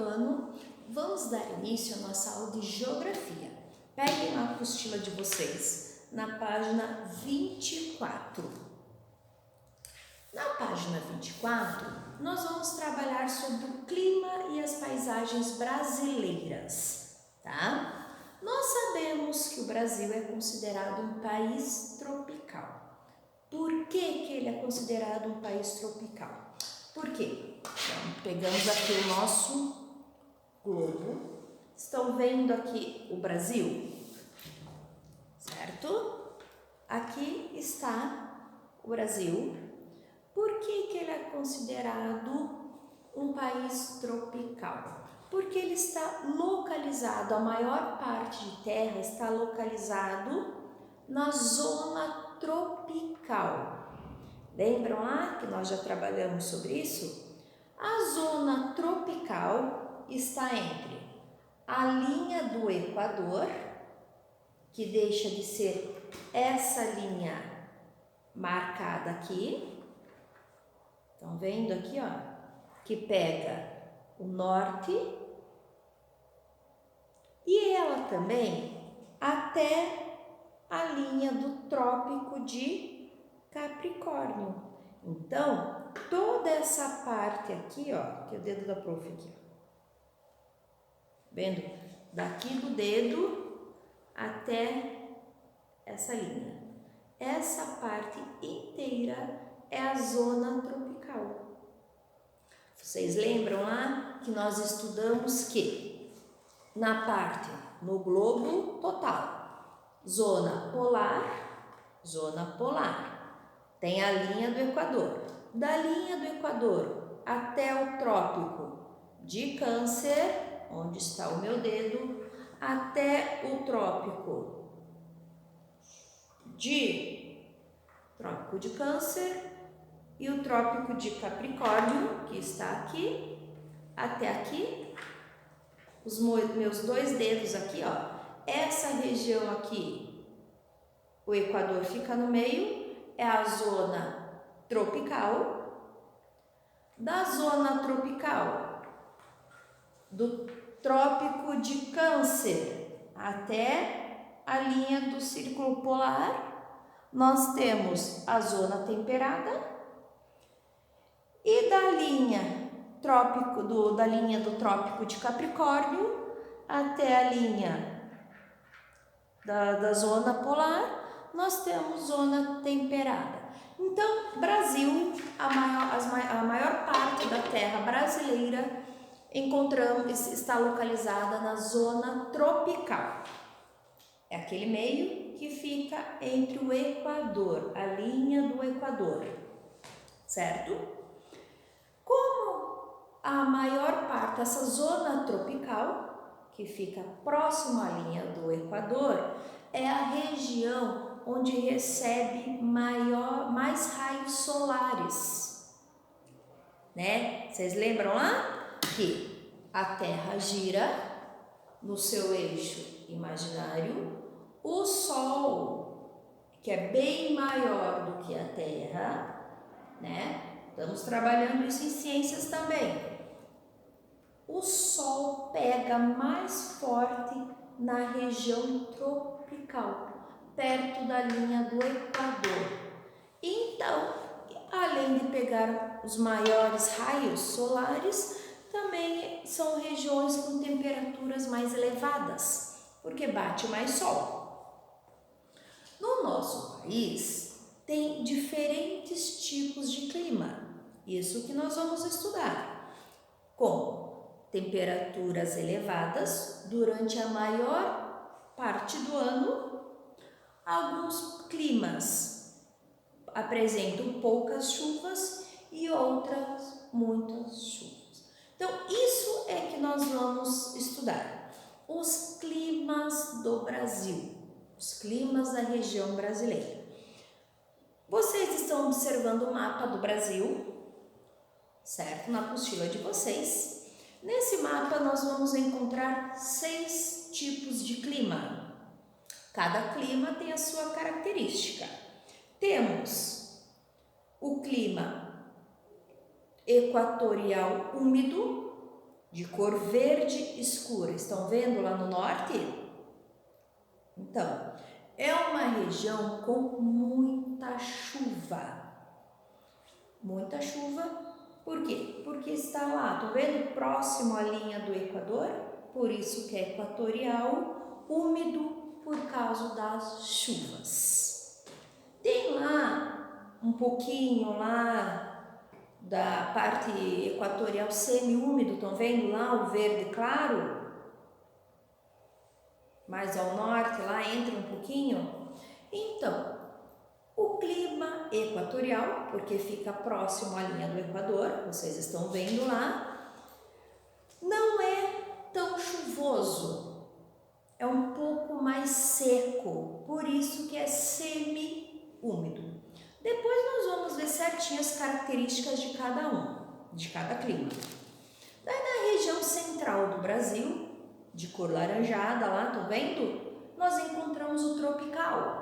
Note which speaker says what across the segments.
Speaker 1: ano, vamos dar início à nossa aula de Geografia. Peguem a apostila de vocês na página 24. Na página 24, nós vamos trabalhar sobre o clima e as paisagens brasileiras, tá? Nós sabemos que o Brasil é considerado um país tropical. Por que ele é considerado um país tropical? Por quê? Então, pegamos aqui o nosso globo. Estão vendo aqui o Brasil? Certo? Aqui está o Brasil. Por que ele é considerado um país tropical? Porque ele está localizado, a maior parte de terra está localizado na zona tropical. Lembram lá que nós já trabalhamos sobre isso? A zona tropical está entre a linha do Equador, que deixa de ser essa linha marcada aqui. Estão vendo aqui, ó, que pega o norte e ela também até a linha do Trópico de Capricórnio. Então, toda essa parte aqui, ó, que é o dedo da prof aqui, ó. Vendo? Daqui do dedo até essa linha. Essa parte inteira é a zona tropical. Vocês lembram lá que nós estudamos que na parte, no globo total, zona polar, tem a linha do Equador. Da linha do Equador até o Trópico de Câncer, onde está o meu dedo, até o Trópico de Câncer e o Trópico de Capricórnio, que está aqui, até aqui, os meus dois dedos aqui, ó, essa região aqui, o Equador fica no meio, é a zona tropical. Da zona tropical, do Trópico de Câncer até a linha do Círculo Polar, nós temos a zona temperada. E da linha do Trópico de Capricórnio até a linha da zona polar, nós temos zona temperada. Então, Brasil, a maior parte da terra brasileira está localizada na zona tropical. É aquele meio que fica entre o Equador, a linha do Equador, certo? Como a maior parte, essa zona tropical, que fica próxima à linha do Equador, é a região onde recebe mais raios solares, né? Vocês lembram lá que a Terra gira no seu eixo imaginário, o Sol, que é bem maior do que a Terra, né? Estamos trabalhando isso em ciências também. O Sol pega mais forte na região tropical, perto da linha do Equador. Então, além de pegar os maiores raios solares, também são regiões com temperaturas mais elevadas, porque bate mais sol. No nosso país, tem diferentes tipos de clima, isso que nós vamos estudar, com temperaturas elevadas durante a maior parte do ano. Alguns climas apresentam poucas chuvas e outras muitas chuvas. Então, isso é que nós vamos estudar, os climas do Brasil, os climas da região brasileira. Vocês estão observando o mapa do Brasil, certo? Na apostila de vocês. Nesse mapa nós vamos encontrar 6 tipos de clima. Cada clima tem a sua característica. Temos o clima equatorial úmido, de cor verde escura. Estão vendo lá no norte? Então, é uma região com muita chuva. Muita chuva, por quê? Porque está lá, estão vendo? Próximo à linha do Equador, por isso que é equatorial, úmido por causa das chuvas. Tem lá um pouquinho lá da parte equatorial semi-úmido, estão vendo lá o verde claro? Mais ao norte, lá entra um pouquinho. Então, o clima equatorial, porque fica próximo à linha do Equador, vocês estão vendo lá, não é tão chuvoso, é um pouco mais seco, por isso que é semi-úmido. Depois nós vamos ver certinho as características de cada um, de cada clima. Daí na região central do Brasil, de cor laranjada lá, estão vendo? Nós encontramos o tropical.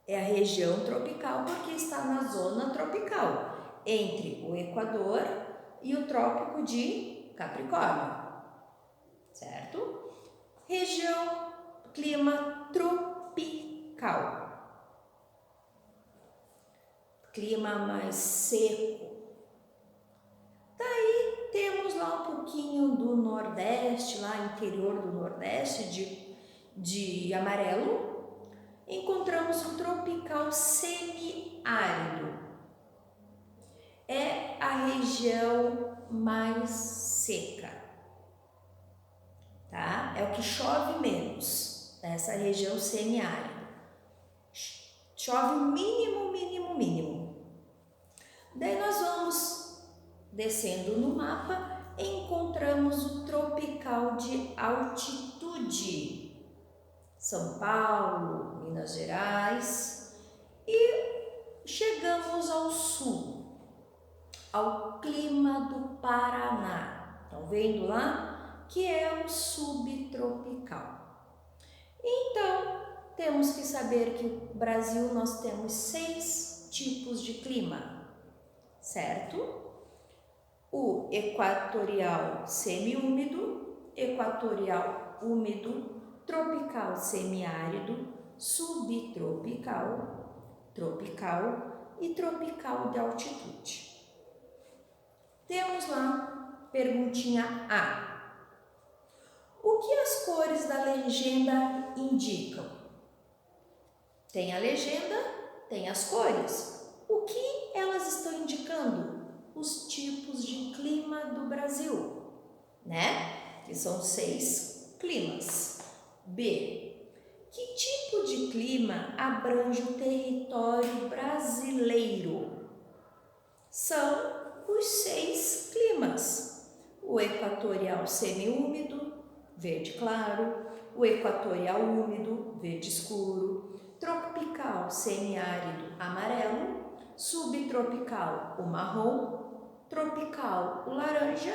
Speaker 1: É a região tropical porque está na zona tropical, entre o Equador e o Trópico de Capricórnio, certo? Região, clima tropical, clima mais seco. Daí temos lá um pouquinho do Nordeste, lá interior do Nordeste, de amarelo. Encontramos o tropical semiárido. É a região mais seca, tá? É o que chove menos, essa região semiárida. Chove mínimo, mínimo, mínimo. Daí nós vamos descendo no mapa, encontramos o tropical de altitude. São Paulo, Minas Gerais, e chegamos ao sul, ao clima do Paraná. Estão vendo lá? Que é o subtropical. Então, temos que saber que no Brasil nós temos 6 tipos de clima, certo? O equatorial semiúmido, equatorial úmido, tropical semiárido, subtropical, tropical e tropical de altitude. Temos lá perguntinha A. O que as cores da legenda indicam? Tem a legenda, tem as cores. O que elas estão indicando? Os tipos de clima do Brasil, né? Que são 6 climas. B. Que tipo de clima abrange o território brasileiro? São os 6 climas. O equatorial semiúmido, verde claro, o equatorial úmido, verde escuro, tropical semiárido, amarelo, subtropical, o marrom, tropical, o laranja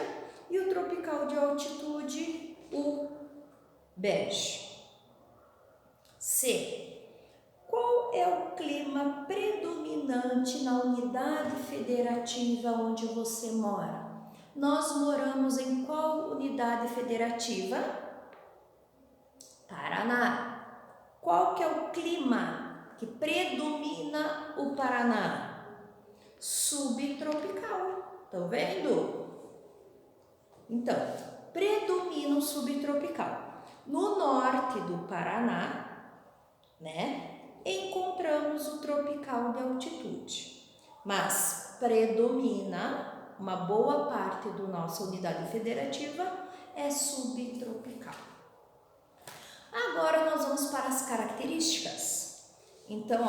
Speaker 1: e o tropical de altitude, o bege. C. Qual é o clima predominante na unidade federativa onde você mora? Nós moramos em qual unidade federativa? Paraná. Qual que é o clima que predomina o Paraná? Subtropical. Estão vendo? Então, predomina o subtropical. No norte do Paraná, né, encontramos o tropical de altitude, mas predomina, uma boa parte da nossa unidade federativa é subtropical. Agora nós vamos para as características. Então,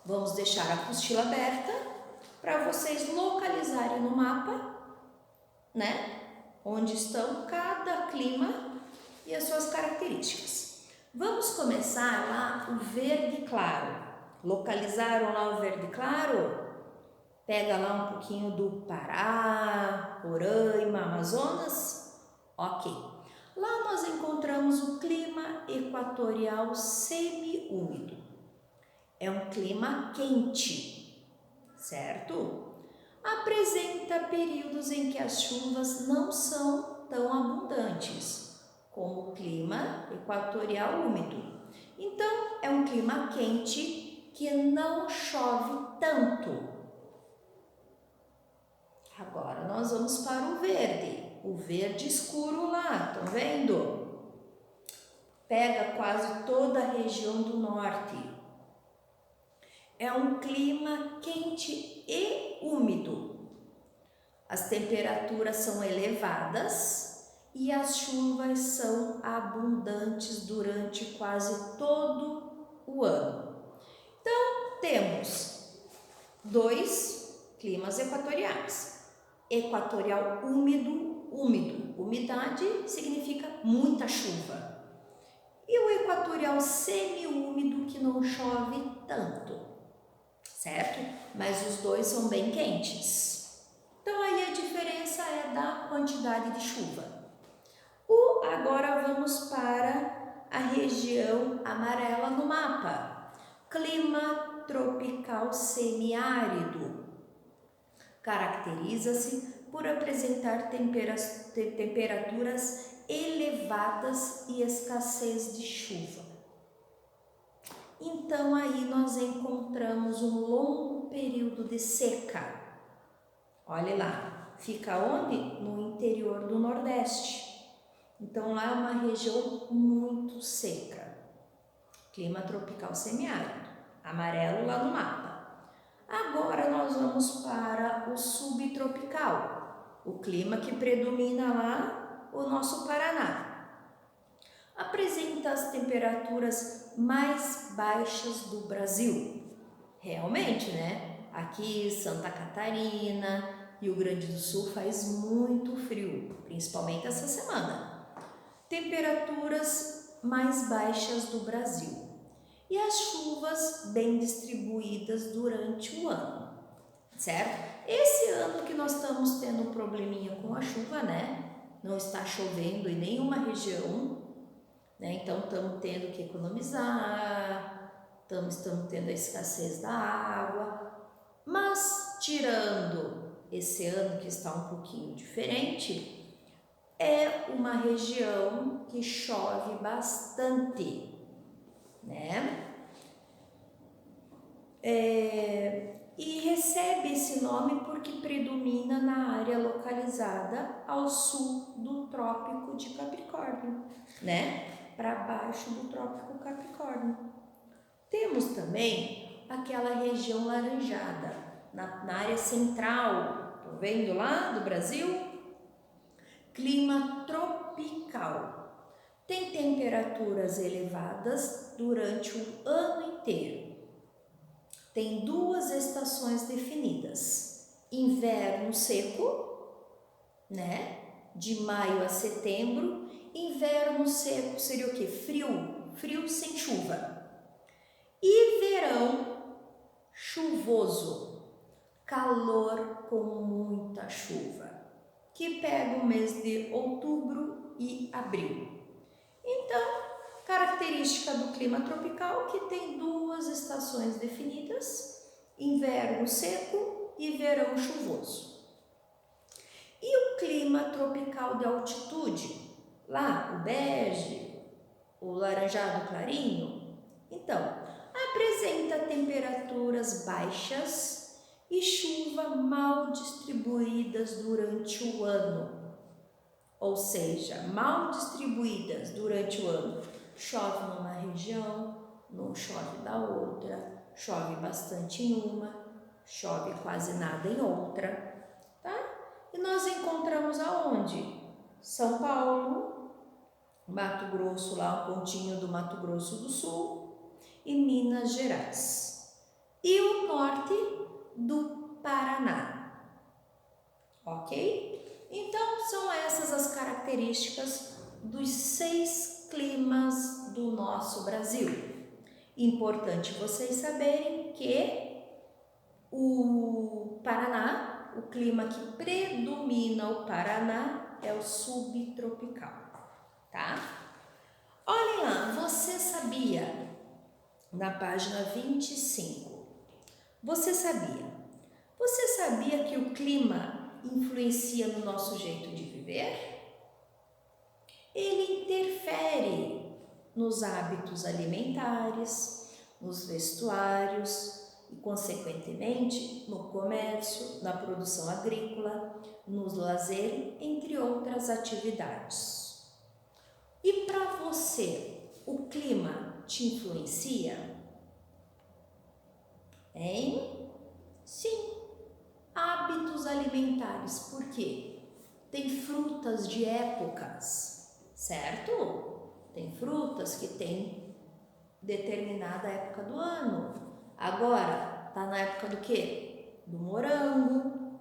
Speaker 1: vamos deixar a apostila aberta para vocês localizarem no mapa, né, onde estão cada clima e as suas características. Vamos começar lá o verde claro. Localizaram lá o verde claro? Pega lá um pouquinho do Pará, Roraima, Amazonas. Ok. Lá nós encontramos o clima equatorial semiúmido. É um clima quente, certo? apresenta períodos em que as chuvas não são tão abundantes, como o clima equatorial úmido. Então, é um clima quente que não chove tanto. Agora nós vamos para o verde escuro lá, estão vendo? Pega quase toda a região do norte. É um clima quente e úmido. As temperaturas são elevadas e as chuvas são abundantes durante quase todo o ano. Então, temos 2 climas equatoriais. Equatorial úmido, umidade significa muita chuva. E o equatorial semi-úmido, que não chove tanto, certo? Mas os dois são bem quentes. Então aí a diferença é da quantidade de chuva. Agora vamos para a região amarela no mapa. Clima tropical semiárido. Caracteriza-se por apresentar temperaturas elevadas e escassez de chuva. Então aí nós encontramos um longo período de seca. Olha lá, fica onde? No interior do Nordeste. Então lá é uma região muito seca. Clima tropical semiárido, amarelo lá no mapa. Agora nós vamos para o subtropical, o clima que predomina lá, o nosso Paraná. Apresenta as temperaturas mais baixas do Brasil. Realmente, né? Aqui Santa Catarina, Rio Grande do Sul faz muito frio, principalmente essa semana. Temperaturas mais baixas do Brasil. E as chuvas bem distribuídas durante o ano, certo? Esse ano que nós estamos tendo um probleminha com a chuva, né? Não está chovendo em nenhuma região, né? Então estamos tendo que economizar, estamos tendo a escassez da água, mas tirando esse ano que está um pouquinho diferente, é uma região que chove bastante, né? E recebe esse nome porque predomina na área localizada ao sul do Trópico de Capricórnio, né? Para baixo do Trópico Capricórnio. Temos também aquela região laranjada, na área central, estão vendo lá do Brasil? Clima tropical. Tem temperaturas elevadas durante o ano inteiro. Tem 2 estações definidas. Inverno seco, né? De maio a setembro. Inverno seco seria o quê? Frio sem chuva. E verão chuvoso, calor com muita chuva, que pega o mês de outubro e abril. Então, característica do clima tropical que tem 2 estações definidas, inverno seco e verão chuvoso. E o clima tropical de altitude? Lá, o bege, o laranjado clarinho? Então, apresenta temperaturas baixas e chuva mal distribuídas durante o ano. Ou seja, mal distribuídas durante o ano. Chove numa região, não chove da outra, chove bastante em uma, chove quase nada em outra, tá? E nós encontramos aonde? São Paulo, Mato Grosso, lá um pontinho do Mato Grosso do Sul e Minas Gerais. E o norte do Paraná, ok? Então, são essas as características dos 6 climas do nosso Brasil. Importante vocês saberem que o Paraná, o clima que predomina o Paraná é o subtropical, tá? Olhem lá, você sabia, na página 25, você sabia sabia que o clima influencia no nosso jeito de viver? Ele interfere nos hábitos alimentares, nos vestuários e, consequentemente, no comércio, na produção agrícola, no lazer, entre outras atividades. E para você, o clima te influencia? Hein? Sim. Hábitos alimentares, por quê? Tem frutas de épocas, certo? Tem frutas que tem determinada época do ano. Agora, tá na época do quê? Do morango,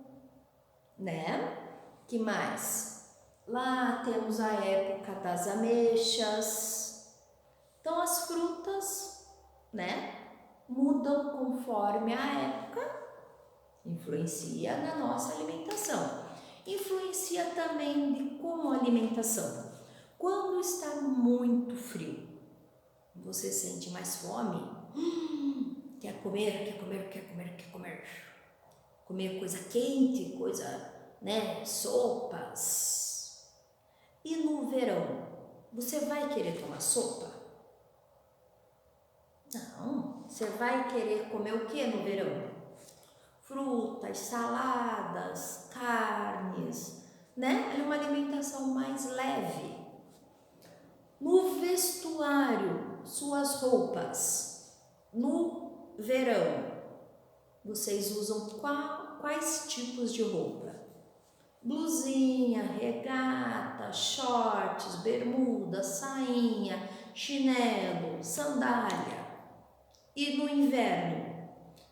Speaker 1: né? Que mais? Lá temos a época das ameixas. Então, as frutas, né, mudam conforme a época, influencia na nossa alimentação. Influencia também de como a alimentação. Quando está muito frio, você sente mais fome? Quer comer, quer comer, quer comer, quer comer. Comer coisa quente, coisa, né, sopas. E no verão, você vai querer tomar sopa? Não, você vai querer comer o que no verão? Frutas, saladas, carnes, né? É uma alimentação mais leve. No vestuário, suas roupas, no verão, vocês usam quais tipos de roupa? Blusinha, regata, shorts, bermuda, sainha, chinelo, sandália. E no inverno,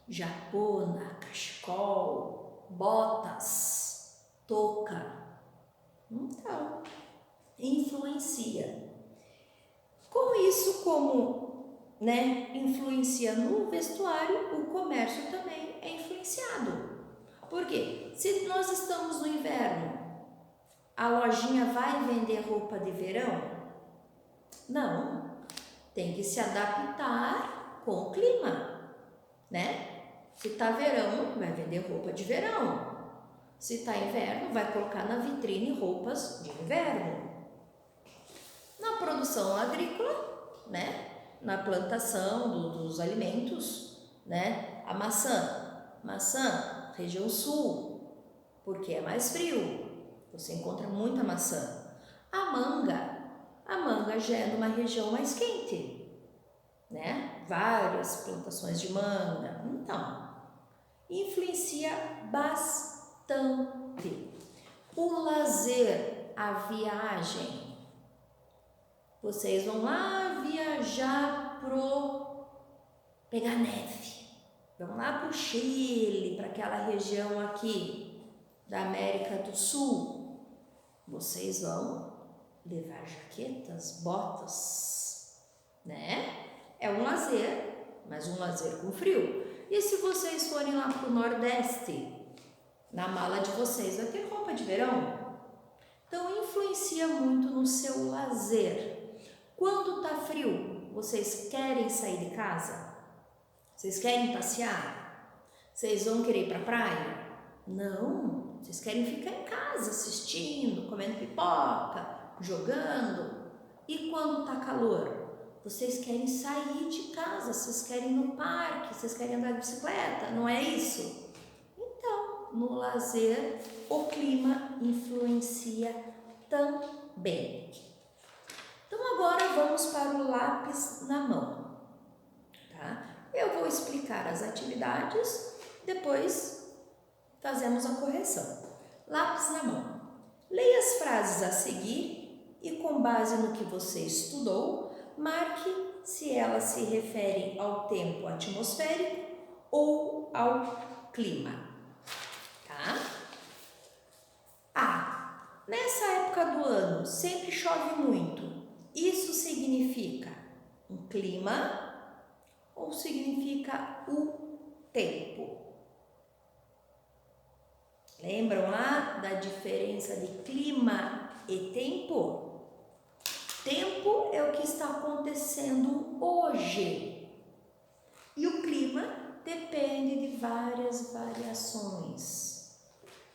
Speaker 1: japona, cachecol, botas, touca. Então, influencia. Com isso, como, né, influencia no vestuário, o comércio também é influenciado. Por quê? Se nós estamos no inverno, a lojinha vai vender roupa de verão? Não, tem que se adaptar com o clima, né? Se está verão, vai vender roupa de verão. Se está inverno, vai colocar na vitrine roupas de inverno. Na produção agrícola, né? Na plantação dos alimentos, né? A maçã, região sul, porque é mais frio, você encontra muita maçã. A manga já é numa região mais quente, né? Várias plantações de manga. Então, influencia bastante. O lazer, a viagem. Vocês vão lá viajar pegar neve. Vão lá pro Chile, para aquela região aqui da América do Sul. Vocês vão levar jaquetas, botas, né? É um lazer, mas um lazer com frio. E se vocês forem lá pro Nordeste, na mala de vocês vai ter roupa de verão. Então, influencia muito no seu lazer. Quando tá frio, vocês querem sair de casa? Vocês querem passear? Vocês vão querer ir pra praia? Não, vocês querem ficar em casa assistindo, comendo pipoca, jogando. E quando tá calor? Vocês querem sair de casa, vocês querem ir no parque, vocês querem andar de bicicleta, não é isso? Então, no lazer, o clima influencia também. Então, agora vamos para o lápis na mão, tá? Eu vou explicar as atividades, depois fazemos a correção. Lápis na mão. Leia as frases a seguir e, com base no que você estudou, marque se elas se referem ao tempo atmosférico ou ao clima, tá? Nessa época do ano sempre chove muito. Isso significa um clima ou significa o tempo? Lembram lá da diferença de clima e tempo? Tempo é o que está acontecendo hoje. E o clima depende de várias variações.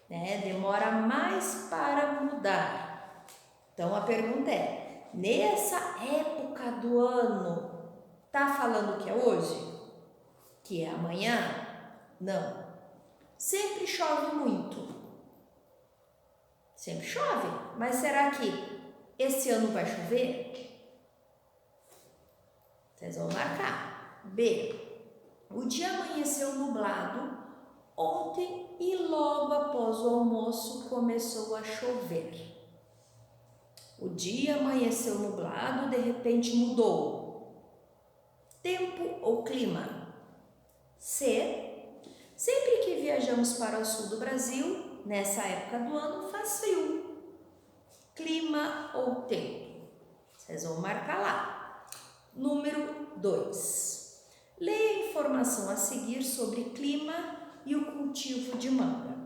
Speaker 1: né? Demora mais para mudar. Então a pergunta é: nessa época do ano, tá falando que é hoje? Que é amanhã? Não. Sempre chove muito. Sempre chove. Mas será que esse ano vai chover? Vocês vão marcar. B. O dia amanheceu nublado ontem e logo após o almoço começou a chover. O dia amanheceu nublado, de repente mudou. Tempo ou clima? C. Sempre que viajamos para o sul do Brasil, nessa época do ano, faz frio. Clima ou tempo? Vocês vão marcar lá. Número 2. Leia a informação a seguir sobre clima e o cultivo de manga.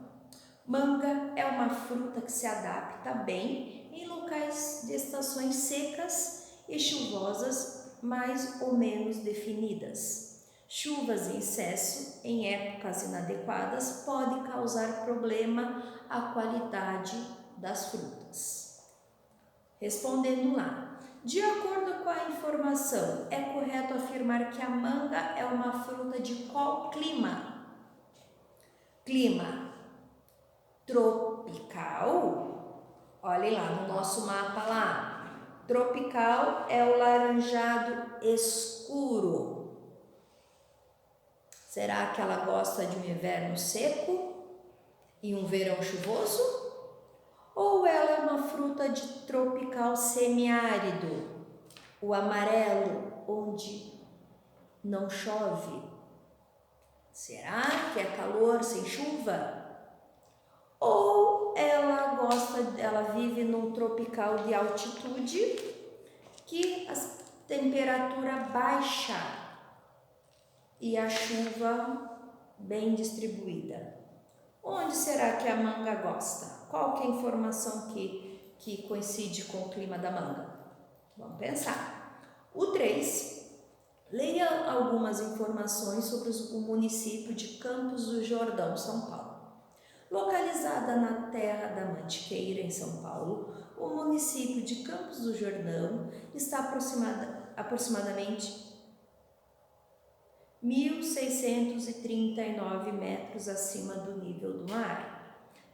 Speaker 1: Manga é uma fruta que se adapta bem em locais de estações secas e chuvosas mais ou menos definidas. Chuvas em excesso em épocas inadequadas podem causar problema à qualidade das frutas. Respondendo lá, de acordo com a informação, é correto afirmar que a manga é uma fruta de qual clima? Clima tropical? Olhem lá no nosso mapa lá. Tropical é o laranjado escuro. Será que ela gosta de um inverno seco e um verão chuvoso? Ou ela é uma fruta de tropical semiárido, o amarelo, onde não chove? Será que é calor sem chuva? Ou ela vive num tropical de altitude que a temperatura baixa e a chuva bem distribuída? Onde será que a manga gosta? Qual que é a informação que coincide com o clima da manga? Vamos pensar. O 3. Leia algumas informações sobre o município de Campos do Jordão, São Paulo. Localizada na terra da Mantiqueira, em São Paulo, o município de Campos do Jordão está aproximadamente 1.639 metros acima do nível do mar.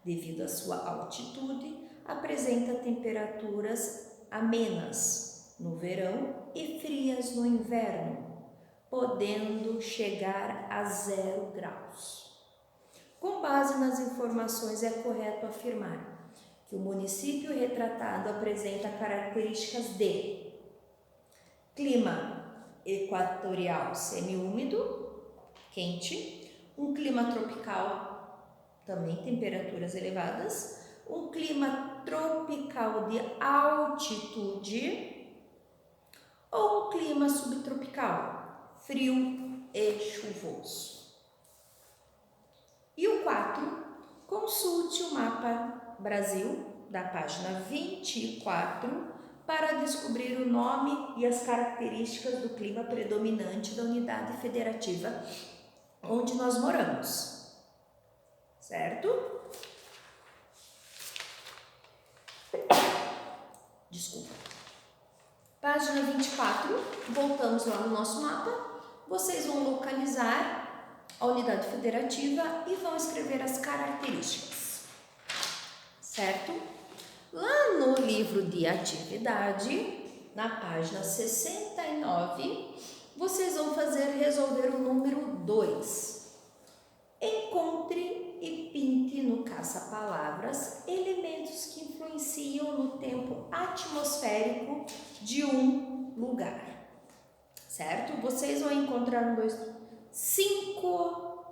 Speaker 1: Devido à sua altitude, apresenta temperaturas amenas no verão e frias no inverno, podendo chegar a 0 graus. Com base nas informações, é correto afirmar que o município retratado apresenta características de clima equatorial semiúmido, quente, um clima tropical, também temperaturas elevadas, um clima tropical de altitude ou um clima subtropical, frio e chuvoso. E o 4, consulte o mapa Brasil da página 24 para descobrir o nome e as características do clima predominante da unidade federativa onde nós moramos, certo? Desculpa. Página 24, voltamos lá no nosso mapa, vocês vão localizar a unidade federativa e vão escrever as características, certo? Lá no livro de atividade, na página 69, vocês vão resolver o número 2. Encontre e pinte no caça-palavras elementos que influenciam no tempo atmosférico de um lugar, certo? Vocês vão encontrar 5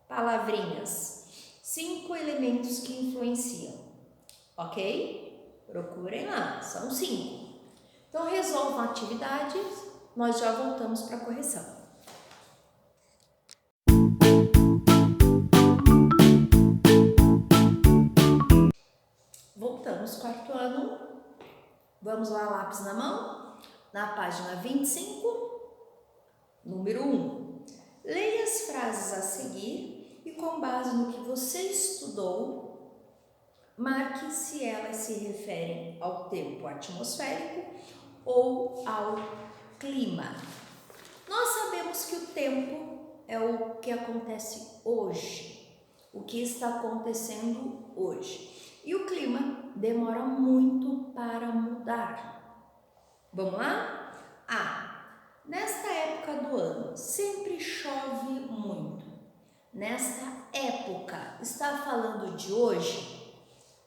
Speaker 1: palavrinhas, 5 elementos que influenciam. Ok? Procurem lá, são 5. Então, resolvam a atividade, nós já voltamos para a correção. Voltamos, quarto ano. Vamos lá, lápis na mão. Na página 25, número 1. Leia as frases a seguir e, com base no que você estudou, marque se elas se referem ao tempo atmosférico ou ao clima. Nós sabemos que o tempo é o que acontece hoje, o que está acontecendo hoje. E o clima demora muito para mudar. Vamos lá? Nesta época do ano sempre chove muito. Nesta época, está falando de hoje?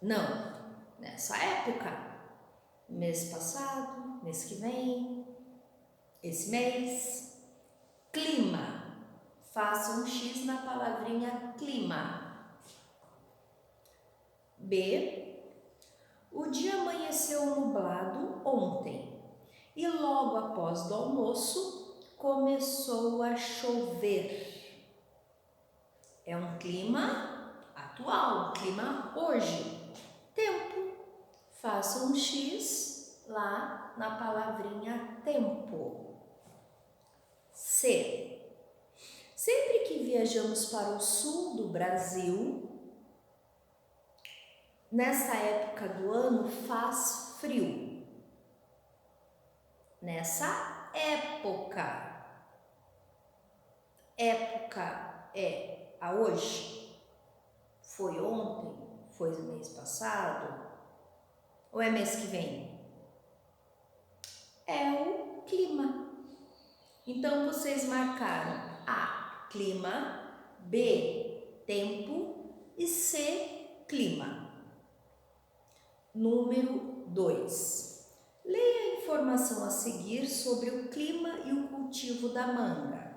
Speaker 1: Não. Nessa época, mês passado, mês que vem, esse mês. Clima. Faça um X na palavrinha clima. B. O dia amanheceu nublado ontem e logo após do almoço começou a chover. É um clima atual, um clima hoje. Tempo. Faça um X lá na palavrinha tempo. C. Sempre que viajamos para o sul do Brasil, nessa época do ano faz frio. Nessa época. Época é a hoje? Foi ontem? Foi mês passado? Ou é mês que vem? É o clima. Então, vocês marcaram A, clima, B, tempo e C, clima. Número 2. Leia a informação a seguir sobre o clima e o cultivo da manga.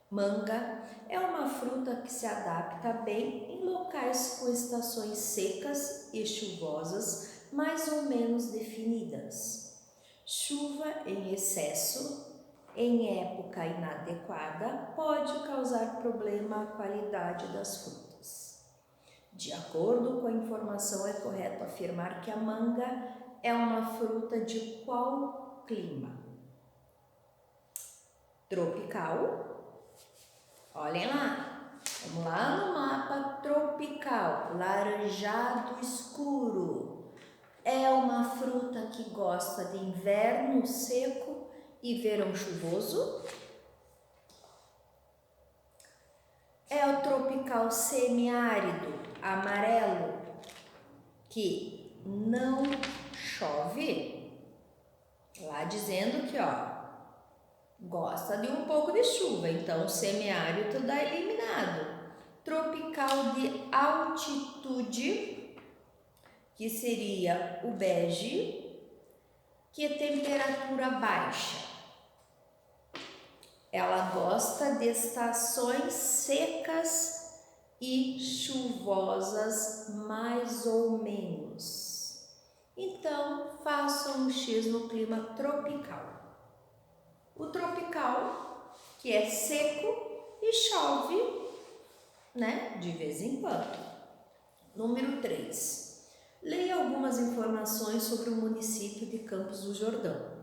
Speaker 1: Manga é uma fruta que se adapta bem em locais com estações secas e chuvosas mais ou menos definidas. Chuva em excesso, em época inadequada, pode causar problema à qualidade das frutas. De acordo com a informação, é correto afirmar que a manga é uma fruta de qual clima? Tropical? Olhem lá, vamos lá no mapa tropical, laranjado escuro. É uma fruta que gosta de inverno seco e verão chuvoso. É o tropical semiárido, amarelo, que não chove. Lá dizendo que, gosta de um pouco de chuva, então o semiárido dá eliminado. Tropical de altitude, que seria o bege, que é temperatura baixa. Ela gosta de estações secas e chuvosas, mais ou menos. Então, faça um X no clima tropical. O tropical, que é seco e chove, de vez em quando. Número 3. Leia algumas informações sobre o município de Campos do Jordão.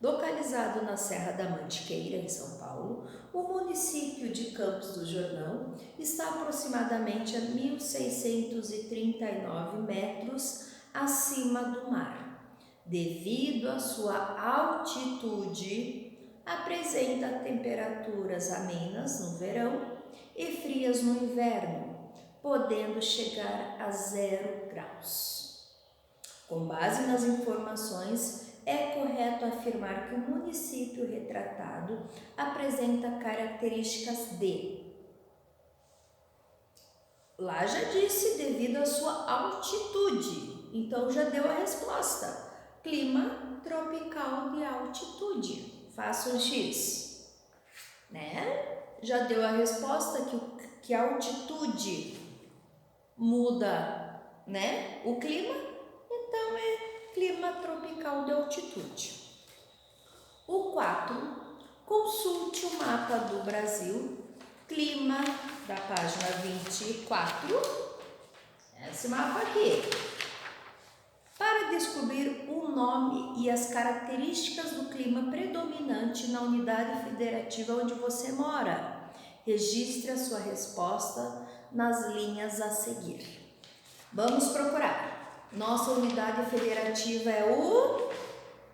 Speaker 1: Localizado na Serra da Mantiqueira, em São Paulo, o município de Campos do Jordão está aproximadamente a 1.639 metros acima do mar. Devido à sua altitude, apresenta temperaturas amenas no verão e frias no inverno, podendo chegar a 0 graus. Com base nas informações, é correto afirmar que o município retratado apresenta características de... Lá já disse devido à sua altitude, então já deu a resposta. Clima tropical de altitude. Faça um X, Já deu a resposta que a altitude muda, o clima, então é clima tropical de altitude. O 4, consulte o mapa do Brasil, clima da página 24, esse mapa aqui, para descobrir o nome e as características do clima predominante na unidade federativa onde você mora. Registre a sua resposta nas linhas a seguir. Vamos procurar. Nossa unidade federativa é o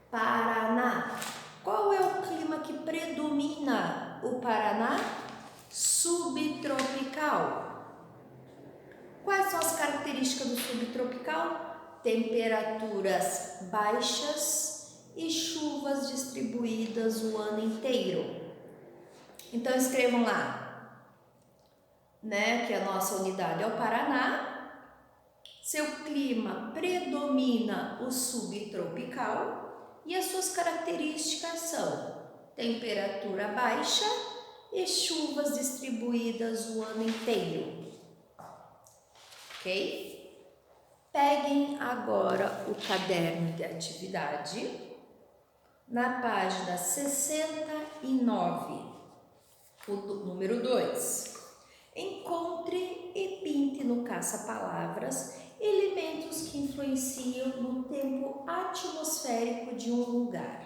Speaker 1: Paraná. Qual é o clima que predomina o Paraná? Subtropical. Quais são as características do subtropical? Temperaturas baixas e chuvas distribuídas o ano inteiro. Então escrevam lá, né, que a nossa unidade é o Paraná. Seu clima predomina o subtropical e as suas características são temperatura baixa e chuvas distribuídas o ano inteiro. Ok? Peguem agora o caderno de atividade na página 69, o número 2. Encontre e pinte no caça-palavras elementos que influenciam no tempo atmosférico de um lugar.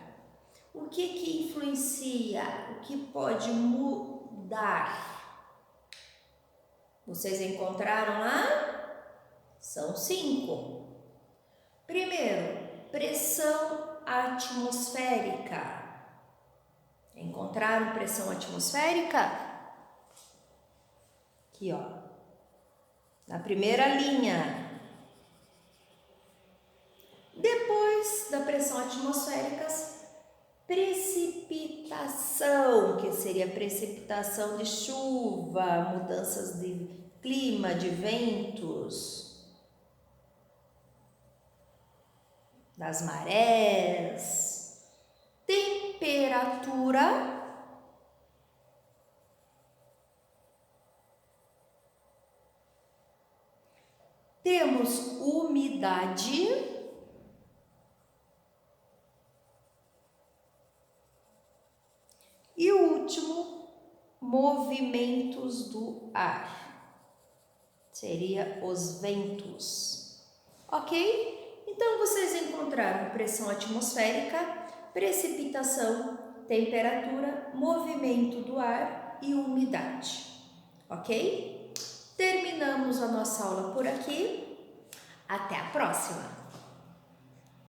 Speaker 1: O que influencia? O que pode mudar? Vocês encontraram lá? São 5. Primeiro, pressão atmosférica. Encontraram pressão atmosférica? Aqui, ó, na primeira linha. Depois da pressão atmosférica, precipitação, que seria precipitação de chuva, mudanças de clima, de ventos, das marés, temperatura, temos umidade e o último, movimentos do ar, seria os ventos, ok? Então vocês encontraram pressão atmosférica, precipitação, temperatura, movimento do ar e umidade, ok? Terminamos a nossa aula por aqui. Até a próxima!